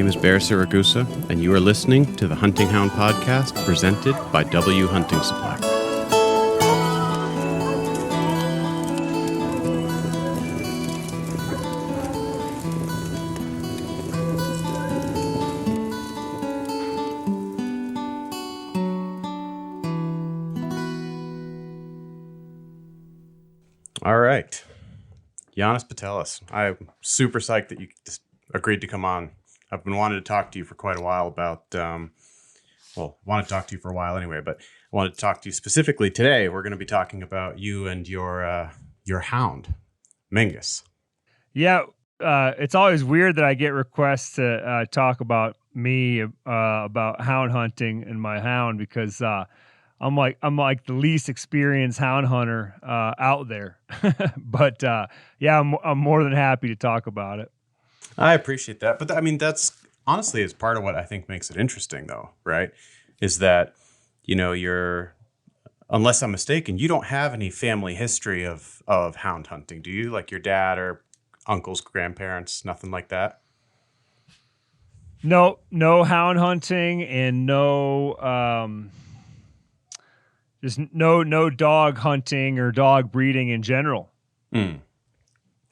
is Bear Siragusa, and you are listening to the Hunting Hound Podcast presented by W Hunting Supply. All right. Janis Putelis, I'm super psyched that you just agreed to come on. I've been wanting to talk to you for quite a while about, wanted to talk to you for a while anyway, but I wanted to talk to you specifically today. We're going to be talking about you and your hound, Mingus. Yeah, it's always weird that I get requests to talk about me, about hound hunting and my hound, because I'm like the least experienced hound hunter out there. But yeah, I'm more than happy to talk about it. I appreciate that. But I mean, that's honestly is part of what I think makes it interesting, though, right? Is that, you're, unless I'm mistaken, you don't have any family history of hound hunting, do you? Like your dad or uncles, grandparents, nothing like that? No hound hunting, and just no dog hunting or dog breeding in general.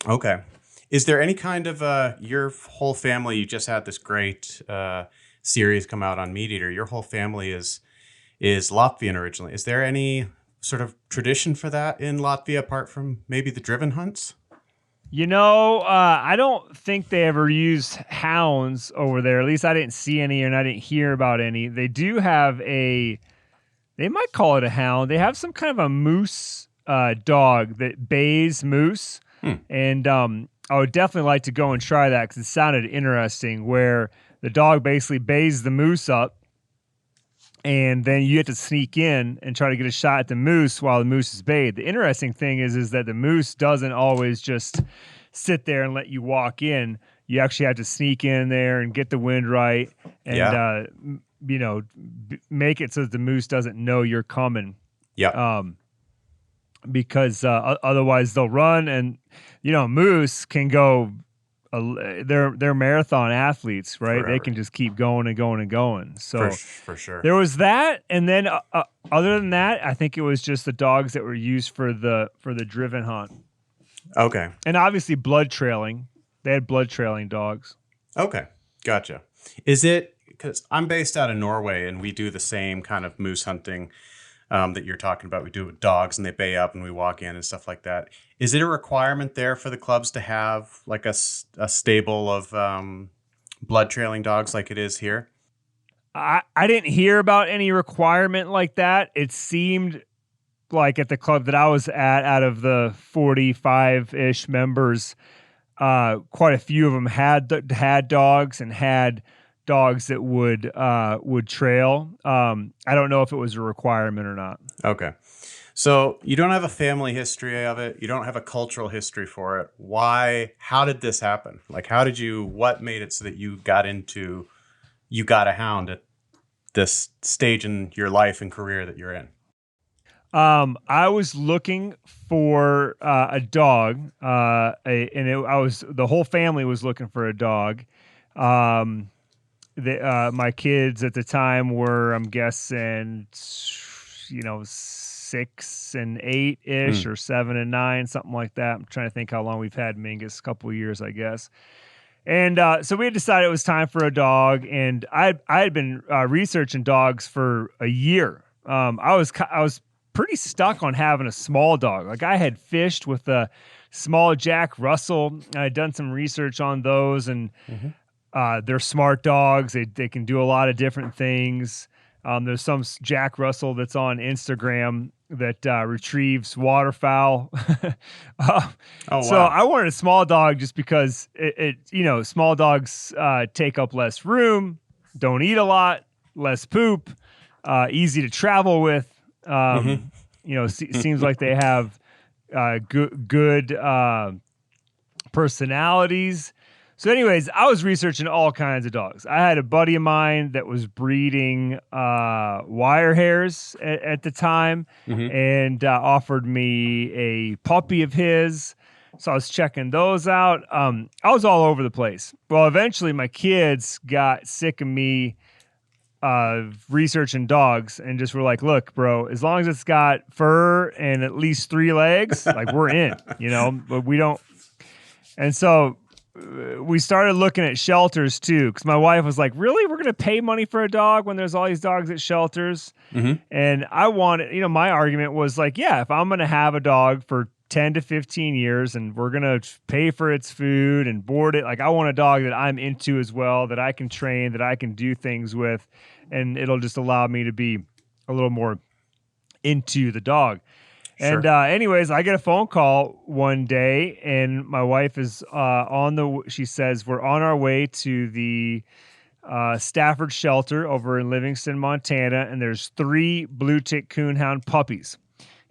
Okay. Is there any kind of your whole family? You just had this great series come out on Meat Eater. Your whole family is Latvian originally. Is there any sort of tradition for that in Latvia apart from maybe the driven hunts? I don't think they ever used hounds over there. At least I didn't see any, and I didn't hear about any. They do have they might call it a hound. They have some kind of a moose dog that bays moose. And I would definitely like to go and try that because it sounded interesting, where the dog basically bays the moose up, and then you have to sneak in and try to get a shot at the moose while the moose is bayed. The interesting thing is that the moose doesn't always just sit there and let you walk in. You actually have to sneak in there and get the wind right and, make it so that the moose doesn't know you're coming. Yeah. Because otherwise they'll run, and moose can go. They're marathon athletes, right? Forever. They can just keep going and going and going. So for sure, there was that, and then other than that, I think it was just the dogs that were used for the driven hunt. Okay, and obviously blood trailing. They had blood trailing dogs. Okay, gotcha. Is it because I'm based out of Norway and we do the same kind of moose hunting that you're talking about? We do it with dogs, and they bay up and we walk in and stuff like that. Is it a requirement there for the clubs to have like a stable of blood trailing dogs like it is here? I didn't hear about any requirement like that. It seemed like at the club that I was at, out of the 45-ish members, quite a few of them had dogs and had dogs that would trail. I don't know if it was a requirement or not. Okay. So you don't have a family history of it. You don't have a cultural history for it. Why? How did this happen? Like, what made it so that you got a hound at this stage in your life and career that you're in? I was looking for a dog, the whole family was looking for a dog. My kids at the time were, I'm guessing, 6 and 8-ish or 7 and 9, something like that. I'm trying to think how long we've had Mingus, a couple of years, I guess. And so we had decided it was time for a dog, and I had been researching dogs for a year. I was pretty stuck on having a small dog. Like, I had fished with a small Jack Russell. I had done some research on those, and they're smart dogs. They can do a lot of different things. There's some Jack Russell that's on Instagram that retrieves waterfowl. Wow. So I wanted a small dog just because small dogs take up less room, don't eat a lot, less poop, easy to travel with. Seems like they have good personalities. So anyways, I was researching all kinds of dogs. I had a buddy of mine that was breeding wire hairs at the time, and offered me a puppy of his. So I was checking those out. I was all over the place. Well, eventually my kids got sick of me researching dogs and just were like, look, bro, as long as it's got fur and at least 3 legs, like we're in, but we don't. And so we started looking at shelters too, because my wife was like, really? We're going to pay money for a dog when there's all these dogs at shelters? Mm-hmm. And I wanted, my argument was like, yeah, if I'm going to have a dog for 10 to 15 years and we're going to pay for its food and board it, like I want a dog that I'm into as well, that I can train, that I can do things with, and it'll just allow me to be a little more into the dog. Sure. And anyways, I get a phone call one day, and my wife is she says, we're on our way to the Stafford shelter over in Livingston, Montana, and there's 3 blue tick coon hound puppies.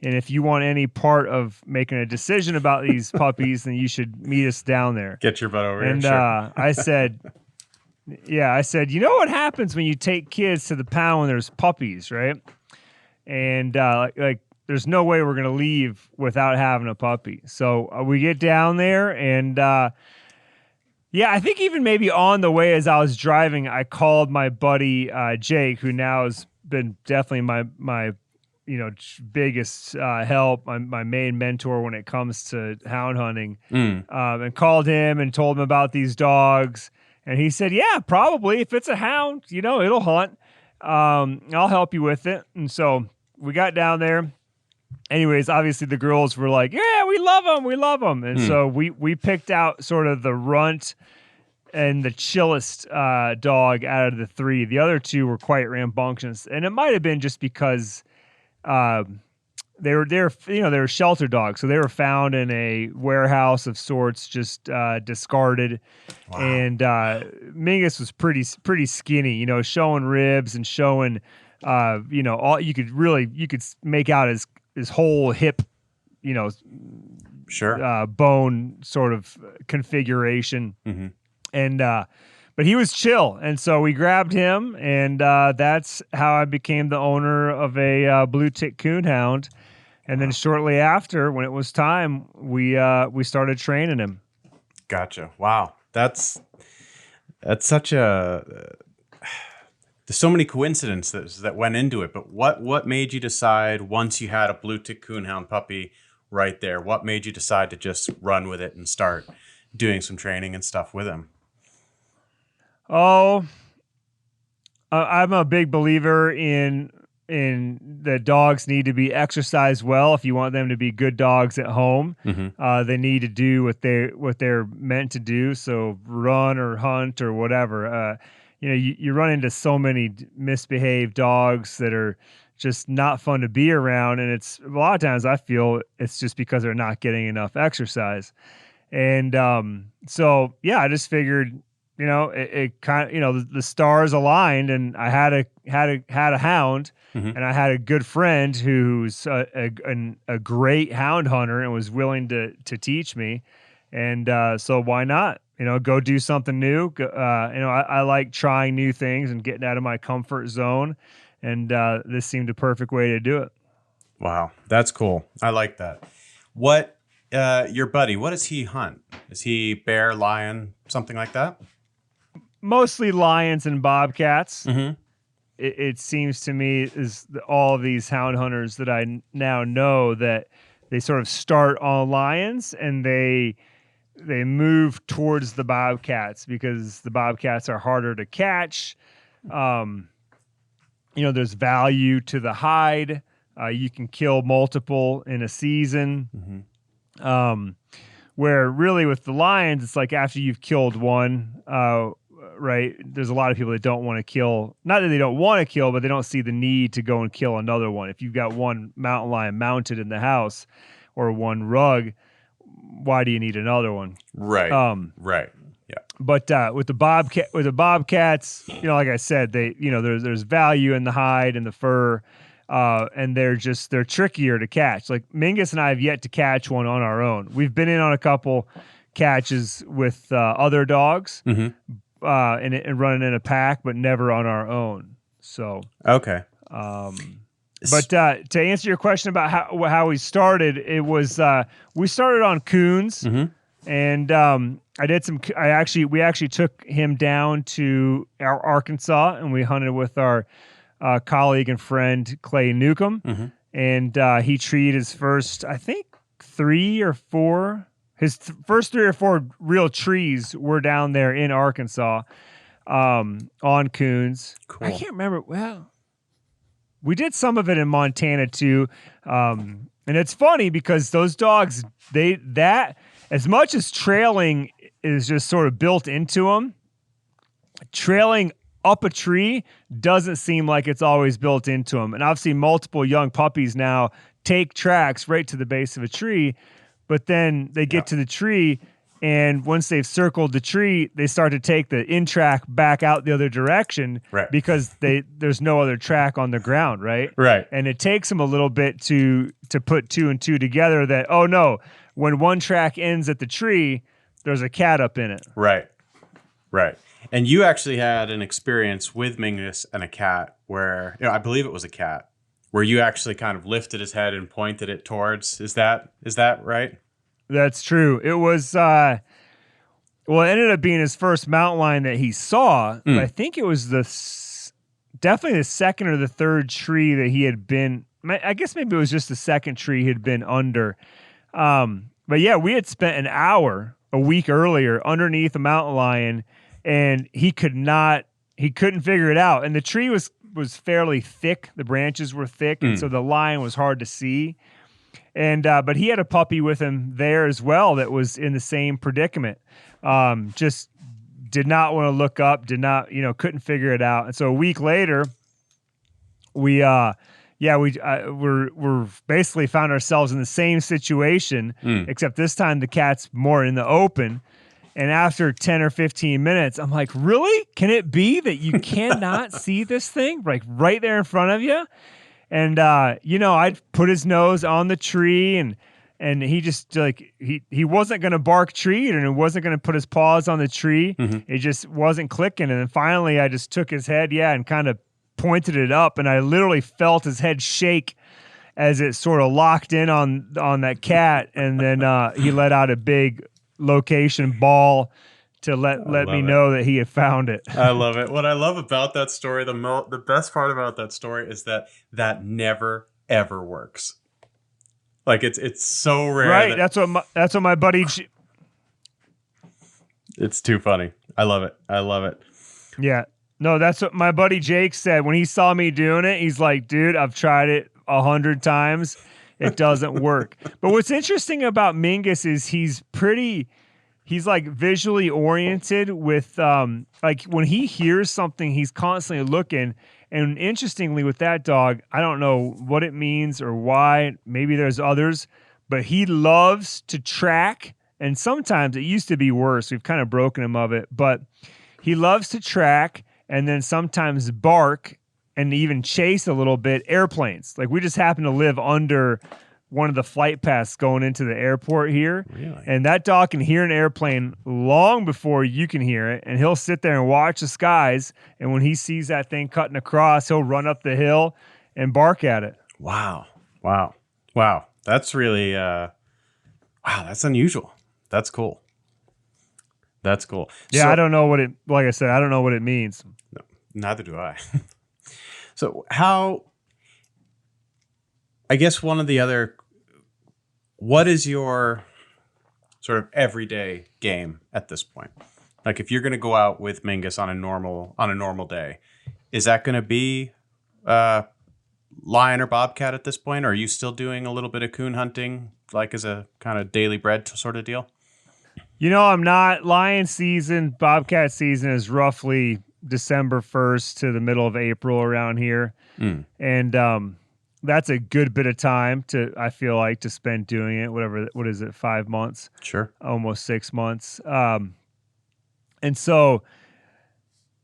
And if you want any part of making a decision about these puppies, then you should meet us down there. Get your butt over here. And Sure. I said, you know what happens when you take kids to the pound when there's puppies, right? And like there's no way we're going to leave without having a puppy. So we get down there, and I think even maybe on the way as I was driving, I called my buddy Jake, who now has been definitely my biggest help, my main mentor when it comes to hound hunting, and called him and told him about these dogs. And he said, yeah, probably if it's a hound, it'll hunt. I'll help you with it. And so we got down there. Anyways, obviously the girls were like, yeah, we love them. And so we picked out sort of the runt and the chillest dog out of the 3. The other 2 were quite rambunctious. And it might have been just because they were shelter dogs. So they were found in a warehouse of sorts, just discarded. Wow. And Mingus was pretty skinny, showing ribs and showing, all you could make out his whole hip, sure, bone sort of configuration. Mm-hmm. And but he was chill, and so we grabbed him, and that's how I became the owner of a blue tick coon hound. And then shortly after, when it was time, we started training him. Gotcha. Wow, that's such a there's so many coincidences that went into it. But what made you decide, once you had a blue tick coon hound puppy right there, what made you decide to just run with it and start doing some training and stuff with him? Oh, I'm a big believer in that dogs need to be exercised well if you want them to be good dogs at home. Mm-hmm. They need to do what they're meant to do. So run or hunt or whatever. You run into so many misbehaved dogs that are just not fun to be around, and it's a lot of times I feel it's just because they're not getting enough exercise. And so yeah, I just figured, it kind of, the stars aligned, and I had a hound, mm-hmm. and I had a good friend who's a great hound hunter and was willing to teach me, and so why not? Go do something new. I like trying new things and getting out of my comfort zone, and this seemed a perfect way to do it. Wow, that's cool. I like that. What your buddy? What does he hunt? Is he bear, lion, something like that? Mostly lions and bobcats. Mm-hmm. It seems to me is all of these hound hunters that I now know that they sort of start on lions and they move towards the bobcats because the bobcats are harder to catch. There's value to the hide. You can kill multiple in a season. Mm-hmm. Where really with the lions, it's like after you've killed one, right? There's a lot of people that don't want to kill. Not that they don't want to kill, but they don't see the need to go and kill another one. If you've got one mountain lion mounted in the house or one rug, why do you need another one? Right. Right. Yeah. But with the bobcats, like I said, they, there's value in the hide and the fur, and they're trickier to catch. Like Mingus and I have yet to catch one on our own. We've been in on a couple catches with other dogs, mm-hmm. And running in a pack, but never on our own. So okay. But to answer your question about how we started, it was we started on coons, and I did some. We actually took him down to Arkansas, and we hunted with our colleague and friend Clay Newcomb, and he treated his first, I think, 3 or 4. His first 3 or 4 real trees were down there in Arkansas, on coons. Cool. I can't remember. Well, we did some of it in Montana too, and it's funny because those dogs, that as much as trailing is just sort of built into them, trailing up a tree doesn't seem like it's always built into them. And I've seen multiple young puppies now take tracks right to the base of a tree, but then they get to the tree, and once they've circled the tree, they start to take the in track back out the other direction, Right. because there's no other track on the ground, right? Right. And it takes them a little bit to put 2 and 2 together that, oh no, when one track ends at the tree, there's a cat up in it. Right. Right. And you actually had an experience with Mingus and a cat where, I believe it was a cat, where you actually kind of lifted his head and pointed it towards. Is that right? That's true. It was, well, it ended up being his first mountain lion that he saw. But I think it was definitely the second or the third tree that he had been. I guess maybe it was just the second tree he had been under. But yeah, we had spent an hour a week earlier underneath a mountain lion, and he couldn't figure it out. And the tree was fairly thick. The branches were thick, and so the lion was hard to see. And but he had a puppy with him there as well that was in the same predicament. Just did not want to look up, couldn't figure it out. And so a week later, we're basically found ourselves in the same situation, except this time the cat's more in the open. And after 10 or 15 minutes, I'm like, really? Can it be that you cannot see this thing like right there in front of you? And, I'd put his nose on the tree, and he just he wasn't going to bark treat, and he wasn't going to put his paws on the tree. It just wasn't clicking. And then finally I just took his head, and kind of pointed it up, and I literally felt his head shake as it sort of locked in on that cat. And then he let out a big location ball to let me know that he had found it. I love it. What I love about that story, the best part about that story is that never ever works. Like it's so rare. Right. That's what my buddy. It's too funny. I love it. Yeah. No, that's what my buddy Jake said when he saw me doing it. He's like, dude, I've tried it 100 times. It doesn't work. But what's interesting about Mingus is he's like visually oriented with, like when he hears something, he's constantly looking. And interestingly with that dog, I don't know what it means or why, maybe there's others, but he loves to track. And sometimes it used to be worse. We've kind of broken him of it, but he loves to track and then sometimes bark and even chase a little bit airplanes. Like we just happen to live under one of the flight paths going into the airport here. Really? And that dog can hear an airplane long before you can hear it. And he'll sit there and watch the skies. And when he sees that thing cutting across, he'll run up the hill and bark at it. Wow. That's really, that's unusual. That's cool. Yeah, so, I don't know like I said, I don't know what it means. No, neither do I. So I guess what is your sort of everyday game at this point? Like if you're going to go out with Mingus on a normal day, is that going to be lion or bobcat at this point? Or are you still doing a little bit of coon hunting, like as a kind of daily bread sort of deal? I'm not. Lion season, bobcat season is roughly December 1st to the middle of April around here. And that's a good bit of time I feel like to spend doing it. What is it? 5 months? Sure. Almost 6 months. And so,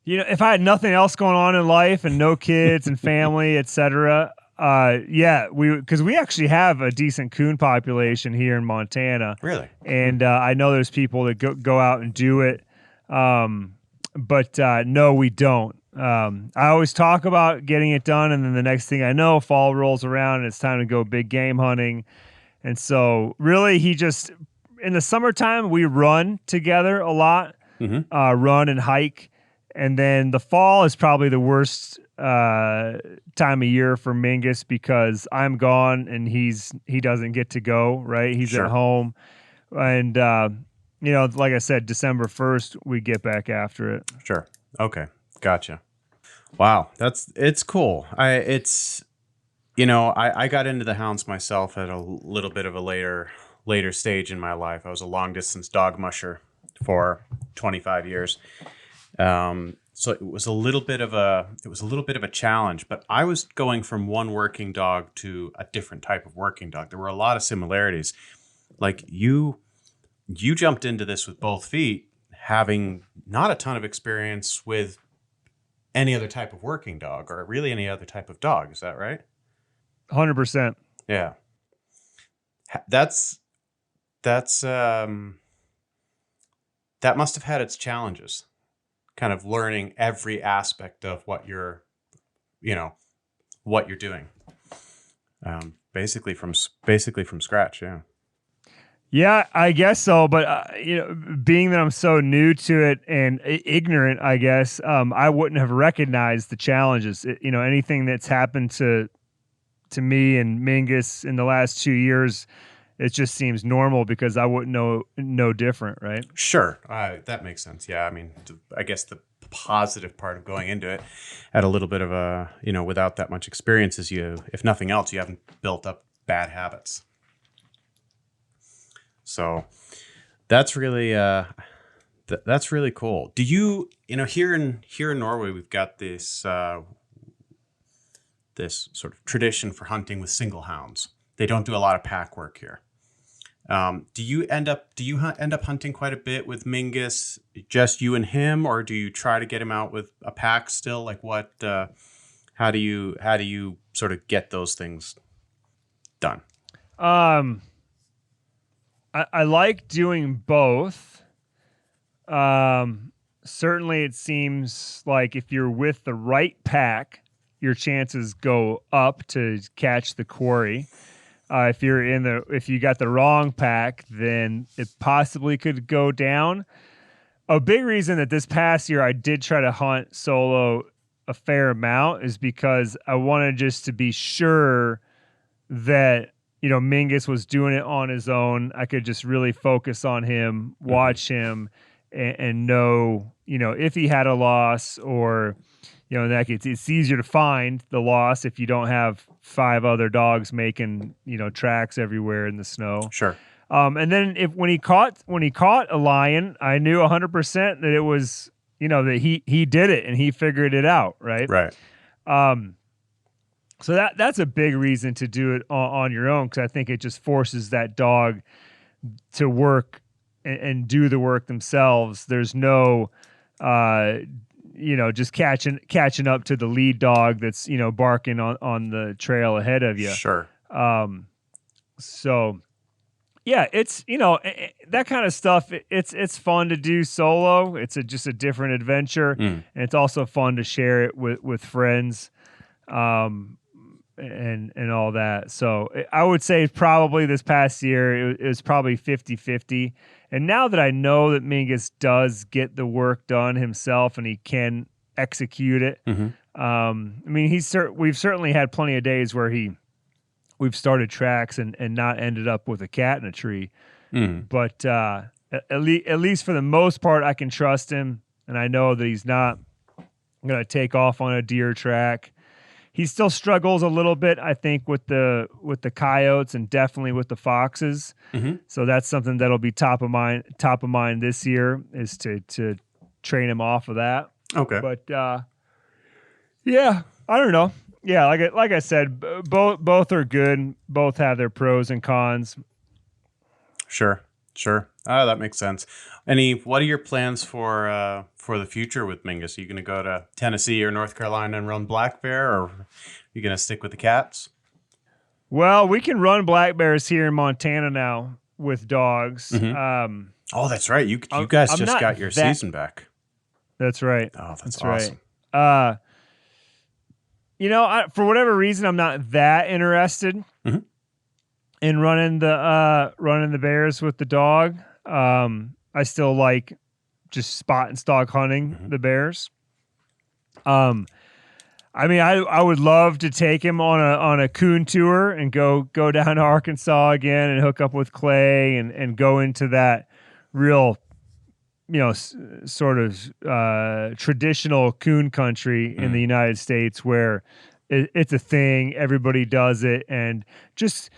if I had nothing else going on in life and no kids and family, etc., because we actually have a decent coon population here in Montana. Really? And I know there's people that go out and do it. But no, we don't. I always talk about getting it done, and then the next thing I know, fall rolls around and it's time to go big game hunting. And so, really, he just in the summertime we run together a lot, run and hike, and then the fall is probably the worst time of year for Mingus because I'm gone and he doesn't get to go. Right, he's at Sure. home, and like I said, December 1st we get back after it. Sure. Okay. Gotcha. Wow. It's cool. I got into the hounds myself at a little bit of a later stage in my life. I was a long distance dog musher for 25 years. So it was a little bit of a challenge, but I was going from one working dog to a different type of working dog. There were a lot of similarities. Like you jumped into this with both feet, having not a ton of experience with any other type of working dog or really any other type of dog. Is that right? 100%. Yeah. That's that must have had its challenges, kind of learning every aspect of what you're doing. Basically from scratch. Yeah. Yeah, I guess so. But being that I'm so new to it and ignorant, I guess I wouldn't have recognized the challenges. Anything that's happened to me and Mingus in the last 2 years, it just seems normal because I wouldn't know no different, right? Sure, that makes sense. Yeah, I mean, I guess the positive part of going into it at a little bit of a without that much experience is if nothing else, you haven't built up bad habits. So that's really that's really cool. Do you here in Norway we've got this this sort of tradition for hunting with single hounds. They don't do a lot of pack work here. Do you end up hunting quite a bit with Mingus, just you and him, or do you try to get him out with a pack still? Like what? How do you sort of get those things done? I like doing both. Certainly, it seems like if you're with the right pack, your chances go up to catch the quarry. If you got the wrong pack, then it possibly could go down. A big reason that this past year I did try to hunt solo a fair amount is because I wanted just to be sure that Mingus was doing it on his own. I could just really focus on him, watch him, and know if he had a loss or. That it's easier to find the loss if you don't have 5 other dogs making, tracks everywhere in the snow. Sure. And then when he caught a lion, I knew 100% that it was, that he did it and he figured it out. Right. Right. So that's a big reason to do it on your own. 'Cause I think it just forces that dog to work and do the work themselves. There's no, just catching up to the lead dog that's, barking on the trail ahead of you. Sure. So yeah, it's, that kind of stuff. It's fun to do solo. It's just a different adventure. And it's also fun to share it with friends, and all that. So I would say probably this past year, it was probably 50-50. And now that I know that Mingus does get the work done himself and he can execute it, I mean, we've certainly had plenty of days where we've started tracks and not ended up with a cat in a tree. But at least for the most part, I can trust him, and I know that he's not going to take off on a deer track. He still struggles a little bit, I think, with the coyotes and definitely with the foxes. So that's something that'll be top of mind this year is to train him off of that. Okay. But yeah, I don't know. Yeah, like I said, both are good. Both have their pros and cons. Sure. Oh, that makes sense. What are your plans for the future with Mingus? Are you going to go to Tennessee or North Carolina and run black bear, or are you going to stick with the cats? Well, we can run black bears here in Montana now with dogs. Oh, that's right. You guys just got your season back. That's right. Oh, that's right. awesome. For whatever reason, I'm not that interested in running the bears with the dog. I still like just spot and stalk hunting the bears. I would love to take him on a coon tour and go down to Arkansas again and hook up with Clay and go into that real, sort of traditional coon country in the United States where it's a thing, everybody does it, and just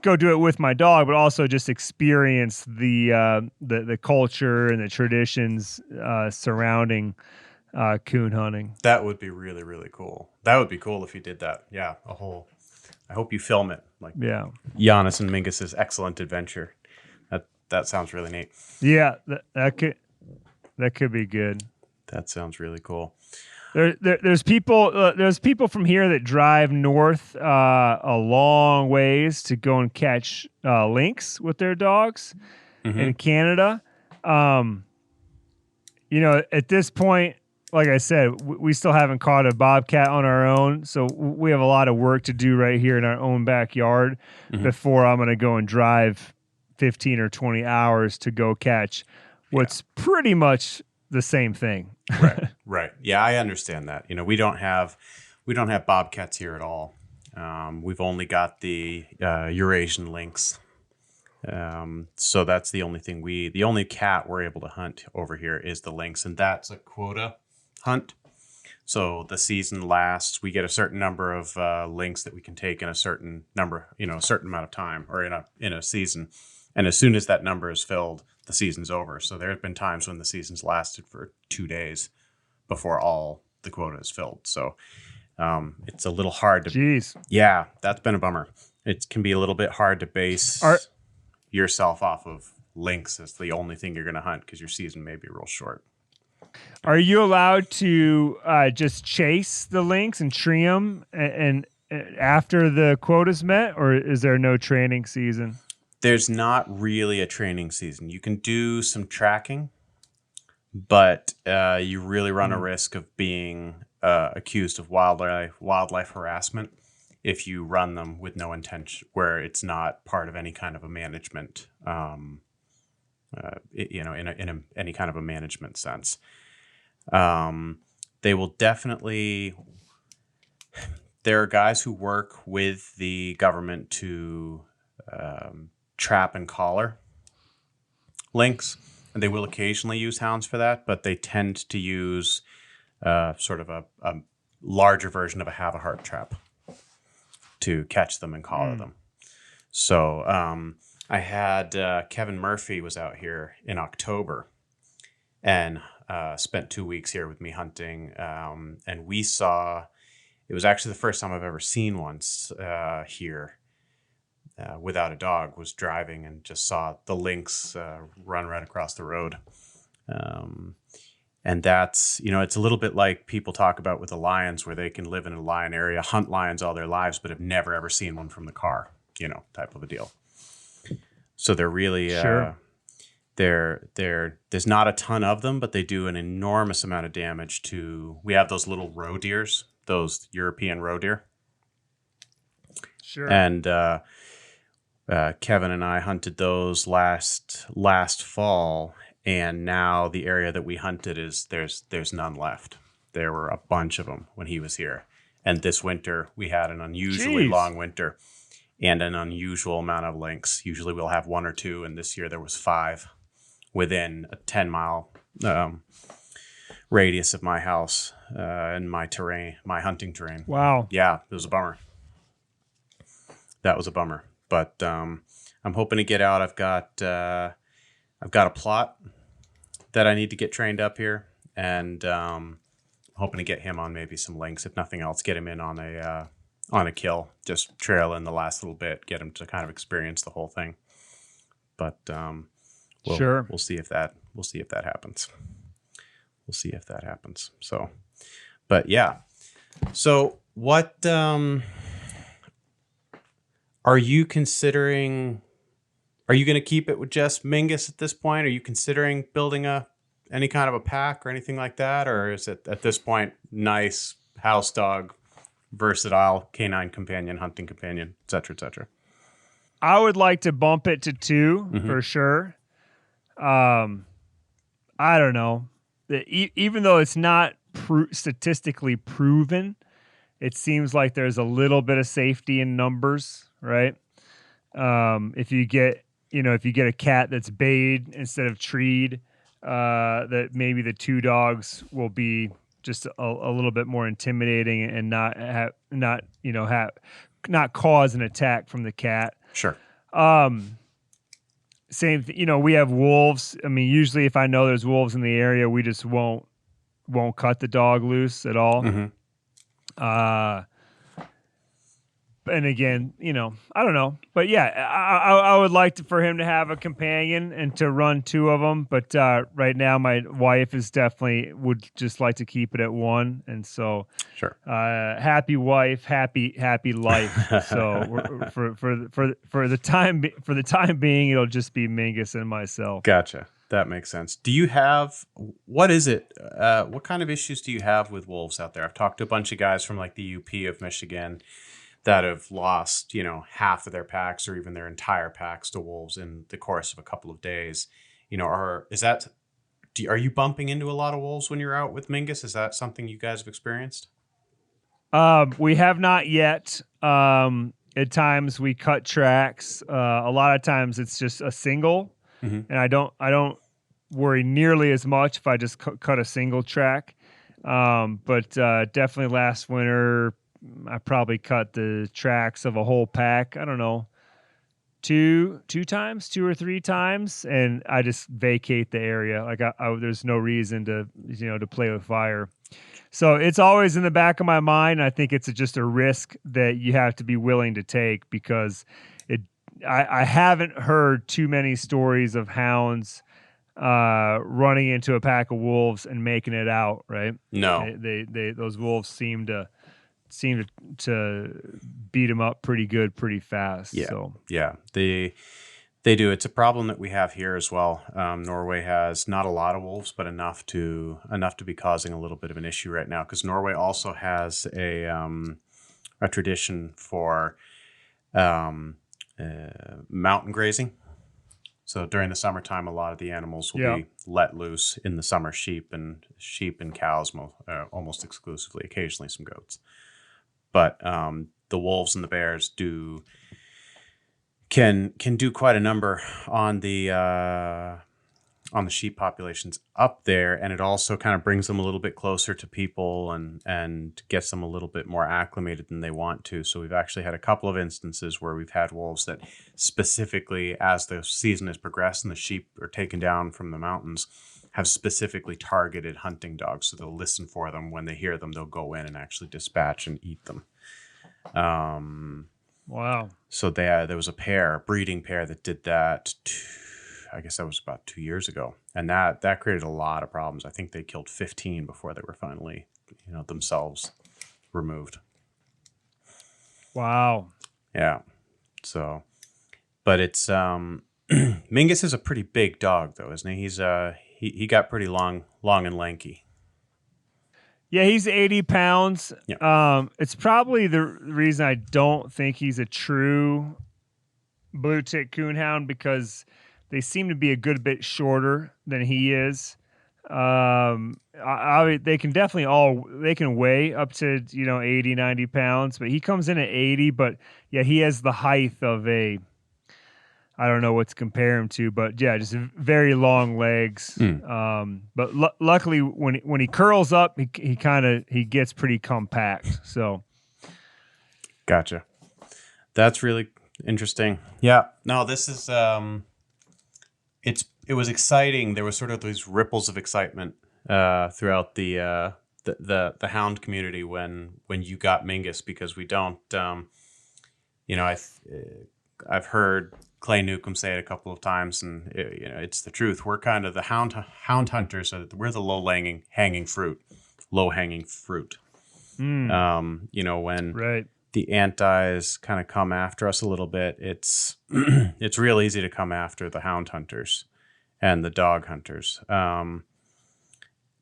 go do it with my dog, but also just experience the culture and the traditions surrounding coon hunting. That would be really, really cool. That would be cool if you did that. Yeah, I hope you film it, like Janis and Mingus' excellent adventure. That sounds really neat. Yeah, that could be good. That sounds really cool. There's people from here that drive north a long ways to go and catch lynx with their dogs in Canada. At this point, like I said, we still haven't caught a bobcat on our own, so we have a lot of work to do right here in our own backyard before I'm going to go and drive 15 or 20 hours to go catch what's pretty much the same thing. Right. Yeah, I understand that. We don't have bobcats here at all. We've only got the Eurasian lynx. So that's the only thing the only cat we're able to hunt over here is the lynx, and that's a quota hunt. So the season lasts, we get a certain number of lynx that we can take in a certain number, a certain amount of time or in a season. And as soon as that number is filled, the season's over. So there have been times when the season's lasted for 2 days before all the quota is filled. So it's a little hard to... Jeez. Yeah, that's been a bummer. It can be a little bit hard to base yourself off of lynx as the only thing you're going to hunt because your season may be real short. Are you allowed to just chase the lynx and tree them and after the quota's met, or is there no training season? There's not really a training season. You can do some tracking, but you really run a risk of being accused of wildlife harassment if you run them with no intention, where it's not part of any kind of a management, in any kind of a management sense. They will definitely. There are guys who work with the government to trap and collar lynx, and they will occasionally use hounds for that, but they tend to use sort of a larger version of a have-a-heart trap to catch them and collar them. So I had Kevin Murphy was out here in October and spent 2 weeks here with me hunting, and we saw... It was actually the first time I've ever seen one here without a dog. Was driving and just saw the lynx run right across the road. And that's, it's a little bit like people talk about with the lions, where they can live in a lion area, hunt lions all their lives, but have never ever seen one from the car, type of a deal. So they're really, there's not a ton of them, but they do an enormous amount of damage we have those little roe deers, those European roe deer. Sure. And Kevin and I hunted those last fall, and now the area that we hunted there's none left. There were a bunch of them when he was here, and this winter we had an unusually long winter and an unusual amount of lynx. Usually we'll have 1 or 2, and this year there was 5 within a 10-mile radius of my house and my hunting terrain. Wow. Yeah, it was a bummer. That was a bummer. But I'm hoping to get out. I've got a plot that I need to get trained up here, and hoping to get him on maybe some lynx. If nothing else, get him in on a kill. Just trail in the last little bit, get him to kind of experience the whole thing. But we'll see if that happens. We'll see if that happens. So, but yeah. So what are you considering? Are you going to keep it with just Mingus at this point? Are you considering building a any kind of a pack or anything like that, or is it at this point nice house dog, versatile canine companion, hunting companion, etc., etc.? I would like to bump it to 2 Mm-hmm. for sure. I don't know. Even though it's not statistically proven, it seems like there's a little bit of safety in numbers, right? If you get, if you get a cat that's bayed instead of treed, that maybe the 2 dogs will be just a little bit more intimidating and not cause an attack from the cat. Sure. Same thing, we have wolves. I mean, usually if I know there's wolves in the area, we just won't cut the dog loose at all. Mm-hmm. And again, I don't know, but yeah, I would like for him to have a companion and to run 2 of them. But right now, my wife would just like to keep it at 1, and so Sure. Happy wife, happy life. So for the time being, it'll just be Mingus and myself. Gotcha. That makes sense. Do you have, what is it? What kind of issues do you have with wolves out there? I've talked to a bunch of guys from like the UP of Michigan that have lost, half of their packs or even their entire packs to wolves in the course of a couple of days. Are you bumping into a lot of wolves when you're out with Mingus? Is that something you guys have experienced? We have not yet. At times we cut tracks. A lot of times it's just a single, and I don't worry nearly as much if I just cut a single track. But definitely last winter, I probably cut the tracks of a whole pack. I don't know, two or 3 times, and I just vacate the area. Like there's no reason to play with fire. So it's always in the back of my mind. I think it's just a risk that you have to be willing to take because I haven't heard too many stories of hounds running into a pack of wolves and making it out. Right? No. Those wolves seem to beat them up pretty good, pretty fast. Yeah. So. Yeah. They do. It's a problem that we have here as well. Norway has not a lot of wolves, but enough to be causing a little bit of an issue right now. Because Norway also has a tradition for mountain grazing. So during the summertime, a lot of the animals will be let loose in the summer. Sheep and cows, almost exclusively. Occasionally some goats, but the wolves and the bears can do quite a number on the sheep populations up there, and it also kind of brings them a little bit closer to people and gets them a little bit more acclimated than they want to. So we've actually had a couple of instances where we've had wolves that specifically, as the season has progressed and the sheep are taken down from the mountains, have specifically targeted hunting dogs. So they'll listen for them. When they hear them, they'll go in and actually dispatch and eat them. Wow. So there was a breeding pair that did that. I guess that was about 2 years ago, and that created a lot of problems. I think they killed 15 before they were finally, themselves removed. Wow. Yeah. So, but it's Mingus is a pretty big dog, though, isn't he? He's he got pretty long and lanky. Yeah, he's 80 pounds. Yeah. It's probably the reason I don't think he's a true blue tick coon hound, because they seem to be a good bit shorter than he is. They can definitely weigh up to 80, 90 pounds, but he comes in at 80. But yeah, he has the height of I don't know what to compare him to, but yeah, just very long legs. But luckily, when he curls up, he gets pretty compact. So, Gotcha. That's really interesting. Yeah. No, this is it was exciting. There was sort of these ripples of excitement throughout the hound community when you got Mingus, because we don't I've heard Clay Newcomb say it a couple of times, and it's the truth. We're kind of the hound hunters. We're the low hanging fruit. When right. the antis kind of come after us a little bit, it's it's real easy to come after the hound hunters and the dog hunters.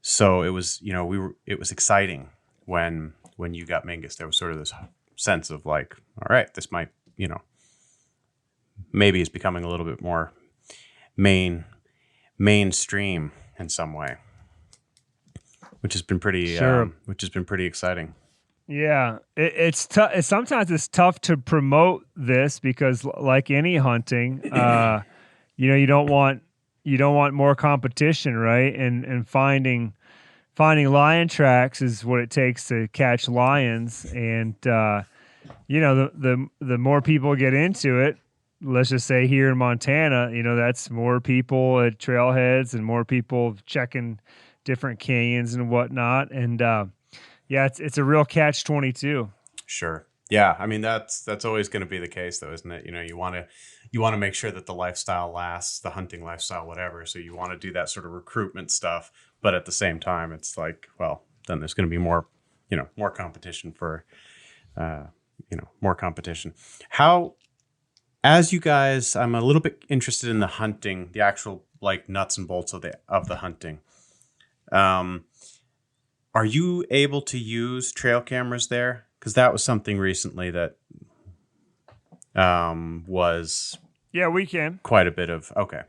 So it was, it was exciting when you got Mingus. There was sort of this sense of like, all right, this might, maybe it's becoming a little bit more mainstream in some way, which has been pretty exciting. Yeah, it's tough. Sometimes it's tough to promote this because, like any hunting, you don't want more competition, right? And finding lion tracks is what it takes to catch lions, and the more people get into it, let's just say here in Montana, that's more people at trailheads and more people checking different canyons and whatnot, and yeah, it's a real catch-22. Sure. Yeah. I mean, that's always going to be the case, though, isn't it? You want to make sure that the lifestyle lasts, the hunting lifestyle, whatever. So you want to do that sort of recruitment stuff, but at the same time, it's like, well, then there's going to be more, more competition for, more competition. How, as you guys, I'm a little bit interested in the hunting, the actual like nuts and bolts of the hunting. Are you able to use trail cameras there? Because that was something recently that was we can. quite a bit of. Okay.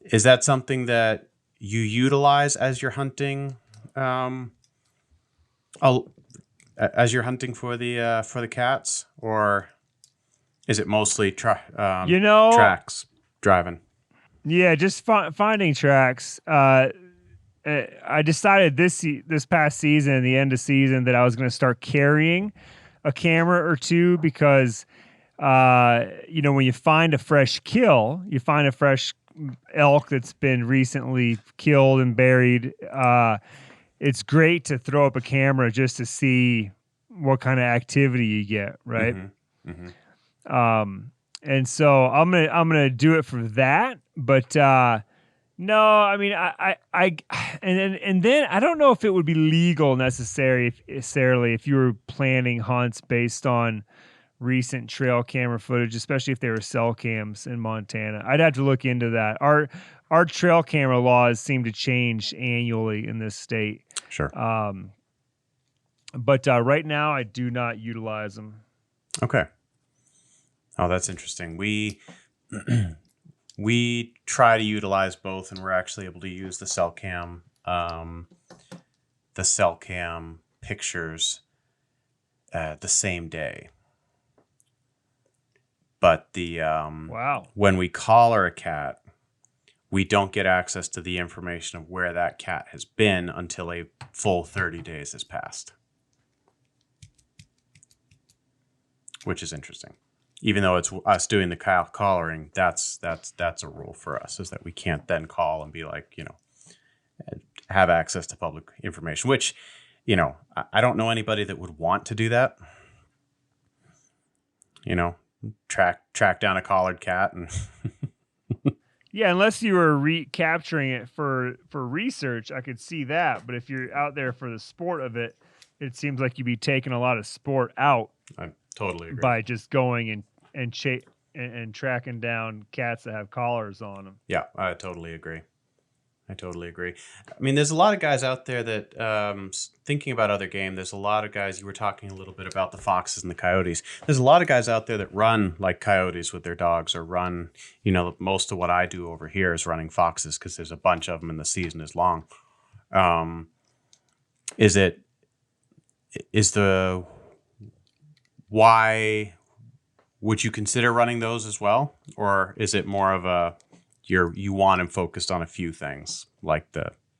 Is that something that you utilize as you're hunting? As you're hunting for the cats, or is it mostly tracks driving? Yeah, just finding tracks. I decided this past season, the end of season, that I was going to start carrying a camera or two because, when you find a fresh kill, you find a fresh elk that's been recently killed and buried. It's great to throw up a camera just to see what kind of activity you get, right? Mm-hmm. Mm-hmm. And so I'm gonna do it for that, but. No, I mean, and then I don't know if it would be legal necessarily if you were planning hunts based on recent trail camera footage, especially if they were cell cams in Montana. I'd have to look into that. Our trail camera laws seem to change annually in this state. Sure. But right now I do not utilize them. Okay. Oh, that's interesting. We try to utilize both, and we're actually able to use the cell cam pictures the same day. But wow, when we collar a cat, we don't get access to the information of where that cat has been until a full 30 days has passed, which is interesting. Even though it's us doing the collaring, that's a rule for us, is that we can't then call and be like, have access to public information, which, I don't know anybody that would want to do that. Track down a collared cat and yeah, unless you were recapturing it for research, I could see that. But if you're out there for the sport of it, it seems like you'd be taking a lot of sport out. I totally agree. By just going and tracking down cats that have collars on them. Yeah, I totally agree. I mean, there's a lot of guys out there that, thinking about other game, there's a lot of guys, you were talking a little bit about the foxes and the coyotes. There's a lot of guys out there that run like coyotes with their dogs, or run, most of what I do over here is running foxes because there's a bunch of them and the season is long. Why would you consider running those as well? Or is it more of you want them focused on a few things, like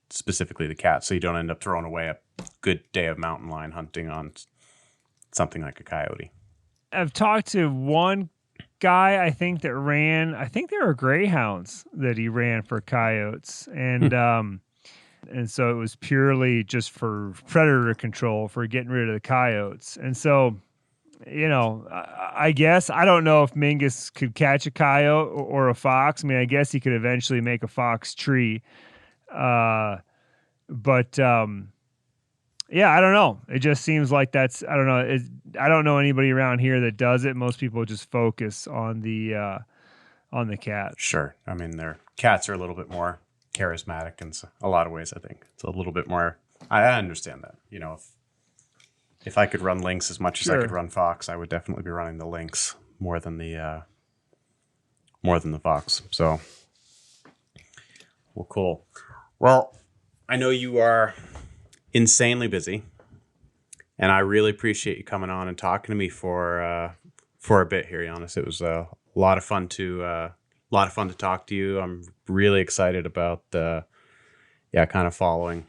specifically the cat, so you don't end up throwing away a good day of mountain lion hunting on something like a coyote? I've talked to one guy, I think they were greyhounds that he ran for coyotes. And, and so it was purely just for predator control, for getting rid of the coyotes. And so, I guess, I don't know if Mingus could catch a coyote or a fox. I mean, I guess he could eventually make a fox tree. But yeah, I don't know. It just seems like I don't know. I don't know anybody around here that does it. Most people just focus on the cat. Sure. I mean, their cats are a little bit more charismatic in a lot of ways. I think it's a little bit more. I understand that. You know, if I could run lynx as much as I could run fox, I would definitely be running the lynx more than the fox. So, well, cool. Well, I know you are insanely busy, and I really appreciate you coming on and talking to me for a bit here, Janis. It was a lot of fun to talk to you. I'm really excited about kind of following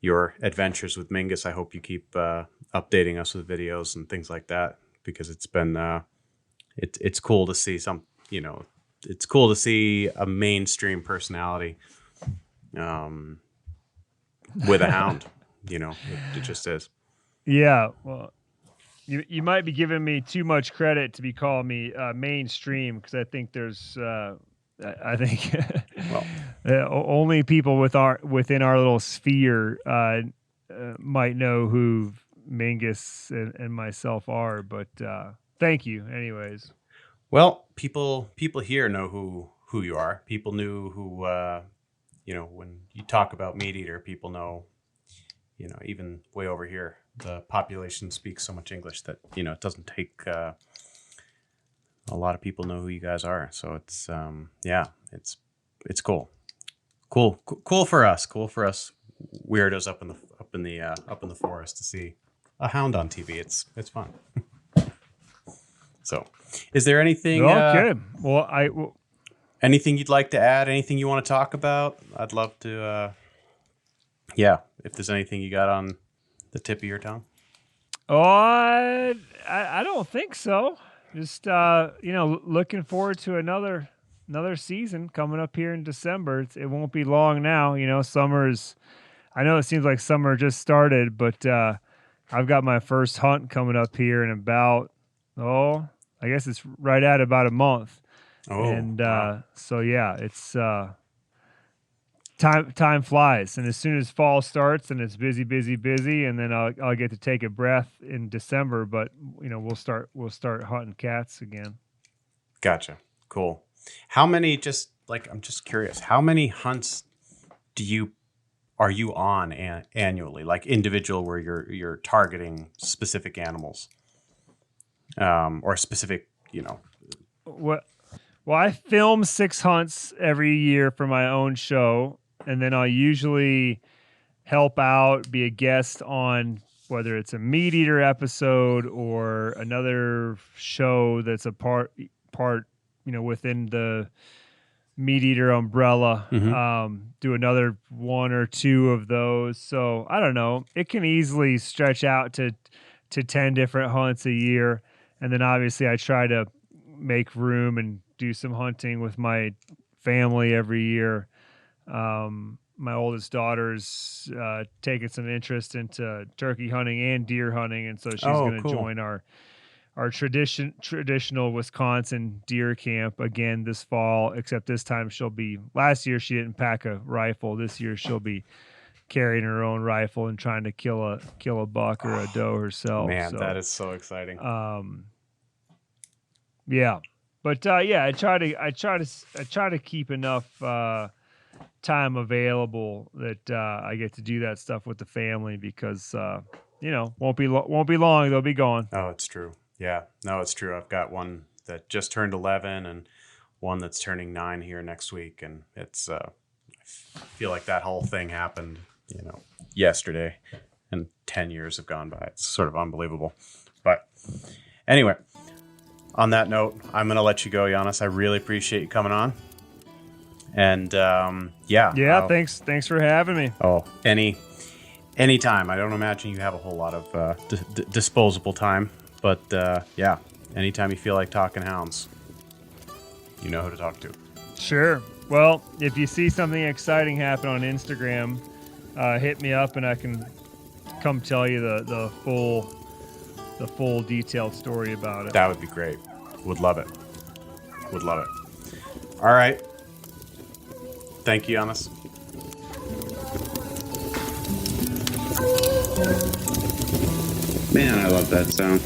your adventures with Mingus. I hope you keep updating us with videos and things like that, because it's been it's cool to see it's cool to see a mainstream personality with a hound. It just is. Yeah, well, you might be giving me too much credit to be calling me mainstream, because I think there's I think only people within our little sphere might know who Mingus and myself are. But thank you, anyways. Well, people here know who you are. People knew who when you talk about Meat Eater, people know. Even way over here, the population speaks so much English that it doesn't take a lot of people know who you guys are. So it's it's cool for us. Cool for us weirdos up in the forest to see a hound on TV. It's fun. So, is there anything? Okay. Well, anything you'd like to add? Anything you want to talk about? I'd love to. If there's anything you got on the tip of your tongue. Oh, I don't think so. Just looking forward to another season coming up here in December. It won't be long now. Summer's. I know it seems like summer just started, but I've got my first hunt coming up here in about I guess it's right at about a month. Oh, and wow. So yeah, it's time flies, and as soon as fall starts, and it's busy, and then I'll get to take a breath in December. But we'll start hunting cats again. Gotcha. Cool. How many? I'm just curious. How many hunts are you on annually? Like individual, where you're targeting specific animals, or specific, What? Well, I film 6 hunts every year for my own show, and then I'll usually help out, be a guest on whether it's a Meat Eater episode or another show that's a part within the Meat Eater umbrella. Mm-hmm. Do another 1 or 2 of those. So I don't know. It can easily stretch out to 10 different hunts a year, and then obviously I try to make room and do some hunting with my family every year. My oldest daughter's taken some interest into turkey hunting and deer hunting, and so she's going to cool. join our traditional Wisconsin deer camp again this fall. Except this time last year she didn't pack a rifle. This year she'll be carrying her own rifle and trying to kill a buck or a doe herself. Man, so, that is so exciting. Yeah. But I try to keep enough time available that I get to do that stuff with the family, because won't be long, they'll be gone. Oh, it's true. Yeah, no, it's true. I've got one that just turned 11 and one that's turning 9 here next week, and it's I feel like that whole thing happened yesterday, and 10 years have gone by. It's sort of unbelievable. But anyway, on that note, I'm going to let you go, Janis. I really appreciate you coming on. And thanks for having me. Oh, anytime. I don't imagine you have a whole lot of disposable time, but anytime you feel like talking hounds, you know who to talk to. Sure. Well, if you see something exciting happen on Instagram, hit me up and I can come tell you the full detailed story about it. That would be great. Would love it. All right. Thank you, Janis. Man, I love that sound.